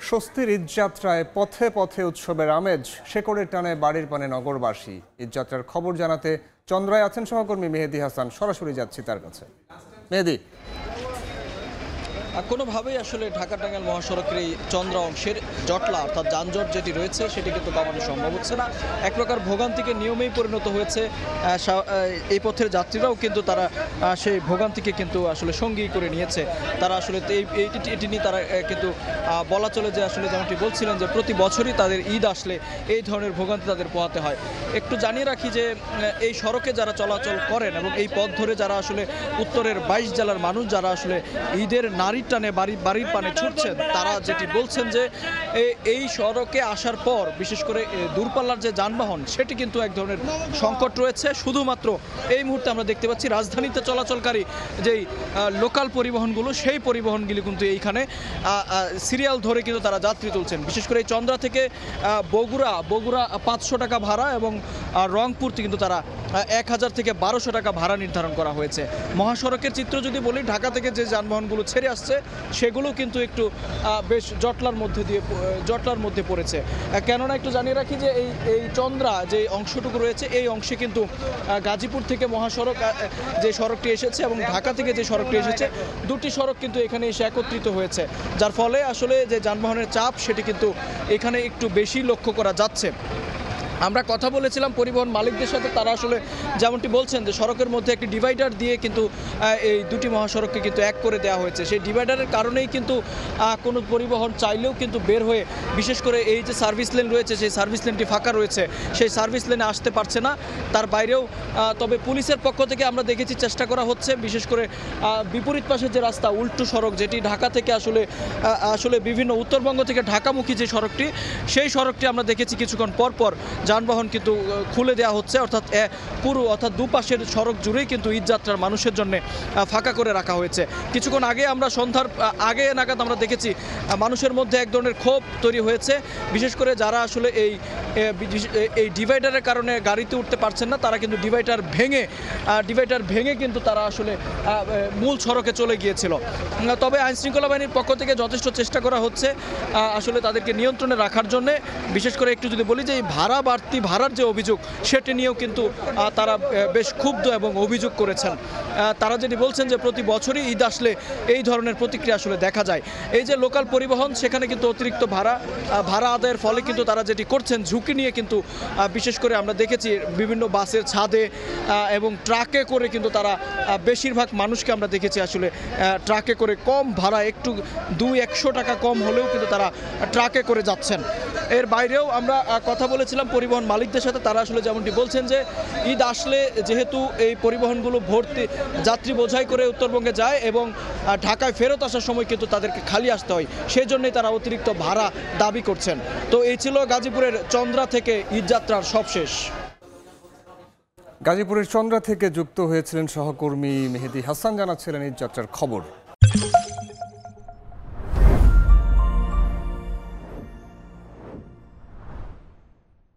স্বস্তির ঈদযাত্রায় পথে পথে উৎসবের আমেজ শেকড়ের টানে বাড়ির পানে নগরবাসী। ঈদযাত্রার খবর জানাতে চন্দ্রায় আছেন সহকর্মী মেহেদি হাসান। সরাসরি যাচ্ছি তার কাছে। মেহেদি, কোনোভাবেই আসলে ঢাকা টাঙ্গাইল মহাসড়কের এই চন্দ্রা অংশের জটলা অর্থাৎ যানজট যেটি রয়েছে সেটি কিন্তু কমানো সম্ভব হচ্ছে না। এক প্রকার ভোগান্তিকে নিয়মেই পরিণত হয়েছে। এই পথের যাত্রীরাও কিন্তু তারা সেই ভোগান্তিকে কিন্তু আসলে সঙ্গী করে নিয়েছে। তারা আসলে এটি নিয়ে তারা কিন্তু বলা চলে যে আসলে যেমনটি বলছিলেন যে প্রতি বছরই তাদের ঈদ আসলে এই ধরনের ভোগান্তি তাদের পোহাতে হয়। একটু জানিয়ে রাখি যে এই সড়কে যারা চলাচল করেন এবং এই পথ ধরে যারা আসলে উত্তরের 22 জেলার মানুষ যারা আসলে ঈদের নারী টানে বাড়ির পানে ছুটছেন, তারা যেটি বলছেন যে এই সড়কে আসার পর বিশেষ করে দূরপাল্লার যে যানবাহন সেটি কিন্তু এক ধরনের সংকট রয়েছে। শুধুমাত্র এই মুহূর্তে আমরা দেখতে পাচ্ছি রাজধানীতে চলাচলকারী যেই লোকাল পরিবহনগুলো সেই পরিবহনগুলি কিন্তু এইখানে সিরিয়াল ধরে কিন্তু তারা যাত্রী তুলছেন। বিশেষ করে এই চন্দ্রা থেকে বগুড়া 500 টাকা ভাড়া এবং রংপুর কিন্তু তারা 1000 থেকে 1200 টাকা ভাড়া নির্ধারণ করা হয়েছে। মহাসড়কের চিত্র যদি বলি, ঢাকা থেকে যে যানবাহনগুলো ছেড়ে আসছে সেগুলো কিন্তু একটু বেশ জটলার মধ্যে পড়েছে। কেননা একটু জানিয়ে রাখি যে এই চন্দ্রা যে অংশটুকু রয়েছে এই অংশে কিন্তু গাজীপুর থেকে মহাসড়ক যে সড়কটি এসেছে এবং ঢাকা থেকে যে সড়কটি এসেছে, দুটি সড়ক কিন্তু এখানে এসে একত্রিত হয়েছে, যার ফলে আসলে যে যানবাহনের চাপ সেটি কিন্তু এখানে একটু বেশি লক্ষ্য করা যাচ্ছে। আমরা কথা বলেছিলাম পরিবহন মালিকদের সাথে, তারা আসলে যেমনটি বলছেন যে সড়কের মধ্যে একটি ডিভাইডার দিয়ে কিন্তু এই দুটি মহাসড়ককে কিন্তু এক করে দেওয়া হয়েছে। সেই ডিভাইডারের কারণেই কিন্তু কোনো পরিবহন চাইলেও কিন্তু বের হয়ে, বিশেষ করে এই যে সার্ভিস লেন রয়েছে সেই সার্ভিস লেনটি ফাঁকা রয়েছে, সেই সার্ভিস লেনে আসতে পারছে না। তার বাইরেও তবে পুলিশের পক্ষ থেকে আমরা দেখেছি চেষ্টা করা হচ্ছে, বিশেষ করে বিপরীত পাশের যে রাস্তা উল্টো সড়ক যেটি ঢাকা থেকে আসলে বিভিন্ন উত্তরবঙ্গ থেকে ঢাকামুখী যে সড়কটি, সেই সড়কটি আমরা দেখেছি কিছুক্ষণ পর যানবাহন কিন্তু খুলে দেওয়া হচ্ছে, অর্থাৎ দুপাশের সড়ক জুড়েই কিন্তু ঈদযাত্রার মানুষের জন্য ফাঁকা করে রাখা হয়েছে। কিছুক্ষণ আগে আমরা সন্ধ্যার আগে নাগাদ আমরা দেখেছি মানুষের মধ্যে এক ধরনের ক্ষোভ তৈরি হয়েছে, বিশেষ করে যারা আসলে এই ডিভাইডারের কারণে গাড়িতে উঠতে পারছেন না, তারা কিন্তু ডিভাইডার ভেঙে কিন্তু তারা আসলে মূল সড়কে চলে গিয়েছিল। তবে আইনশৃঙ্খলা বাহিনীর পক্ষ থেকে যথেষ্ট চেষ্টা করা হচ্ছে আসলে তাদেরকে নিয়ন্ত্রণে রাখার জন্য। বিশেষ করে একটু যদি বলি যে এই ভাড়ার যে অভিযোগ সেটি নিয়েও কিন্তু তারা বেশ ক্ষুব্ধ এবং অভিযোগ করেছেন। তারা যেটি বলছেন যে প্রতি বছরই ঈদ আসলে এই ধরনের প্রতিক্রিয়া আসলে দেখা যায়। এই যে লোকাল পরিবহন সেখানে কিন্তু অতিরিক্ত ভাড়া আদায়ের ফলে কিন্তু তারা যেটি করছেন ঝুঁকি নিয়ে কিন্তু বিশেষ করে আমরা দেখেছি বিভিন্ন বাসের ছাদে এবং ট্রাকে করে কিন্তু তারা বেশিরভাগ মানুষকে আমরা দেখেছি আসলে ট্রাকে করে কম ভাড়া, একটু 200 টাকা কম হলেও কিন্তু তারা ট্রাকে করে যাচ্ছেন। এর বাইরেও আমরা কথা বলেছিলাম পরিবহন মালিকদের সাথে, তারা আসলে যেমনটি বলছেন যে ঈদ আসলে যেহেতু এই পরিবহনগুলো ভর্তি যাত্রী বোঝাই করে উত্তরবঙ্গে যায় এবং ঢাকায় ফেরত আসার সময় কিন্তু তাদেরকে খালি আসতে হয়, সেই জন্যই তারা অতিরিক্ত ভাড়া দাবি করছেন। তো এই ছিল গাজীপুরের চন্দ্রা থেকে ঈদযাত্রার সবশেষ। গাজীপুরের চন্দ্রা থেকে যুক্ত হয়েছিলেন সহকর্মী মেহেদি হাসান, জানাচ্ছিলেন ঈদযাত্রার খবর।